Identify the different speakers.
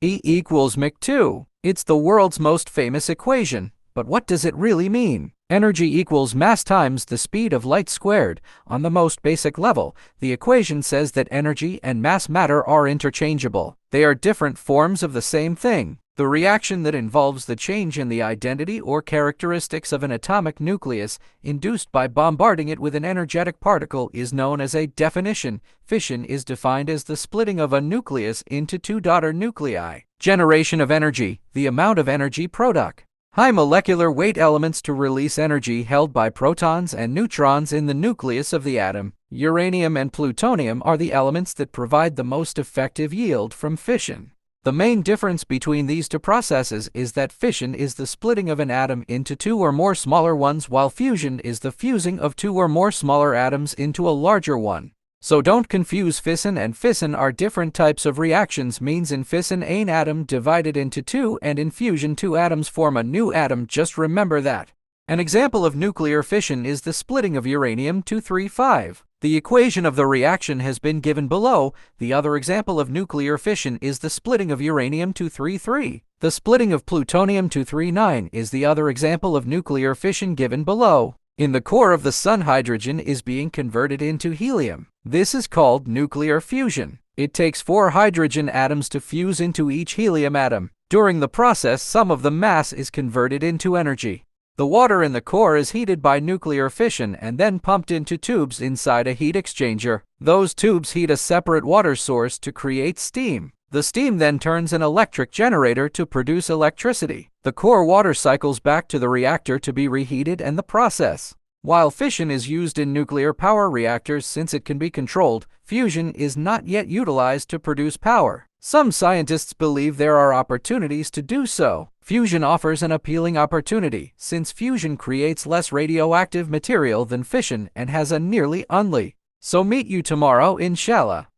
Speaker 1: E equals mc2. It's the world's most famous equation, but what does it really mean? Energy equals mass times the speed of light squared. On the most basic level, the equation says that energy and mass matter are interchangeable. They are different forms of the same thing. The reaction that involves the change in the identity or characteristics of an atomic nucleus induced by bombarding it with an energetic particle is known as a definition. Fission is defined as the splitting of a nucleus into two daughter nuclei. Generation of energy, the amount of energy product. High molecular weight elements to release energy held by protons and neutrons in the nucleus of the atom. Uranium and plutonium are the elements that provide the most effective yield from fission. The main difference between these two processes is that fission is the splitting of an atom into two or more smaller ones, while fusion is the fusing of two or more smaller atoms into a larger one. So don't confuse fission and fission are different types of reactions. Means in fission an atom divided into two, and in fusion two atoms form a new atom. Just remember that. An example of nuclear fission is the splitting of uranium-235. The equation of the reaction has been given below. The other example of nuclear fission is the splitting of uranium-233. The splitting of plutonium-239 is the other example of nuclear fission given below. In the core of the sun, hydrogen is being converted into helium. This is called nuclear fusion. It takes 4 hydrogen atoms to fuse into each helium atom. During the process, some of the mass is converted into energy. The water in the core is heated by nuclear fission and then pumped into tubes inside a heat exchanger. Those tubes heat a separate water source to create steam. The steam then turns an electric generator to produce electricity. The core water cycles back to the reactor to be reheated, and the process. While fission is used in nuclear power reactors since it can be controlled, fusion is not yet utilized to produce power. Some scientists believe there are opportunities to do so. Fusion offers an appealing opportunity, since fusion creates less radioactive material than fission and has a nearly unli. So meet you tomorrow, inshallah.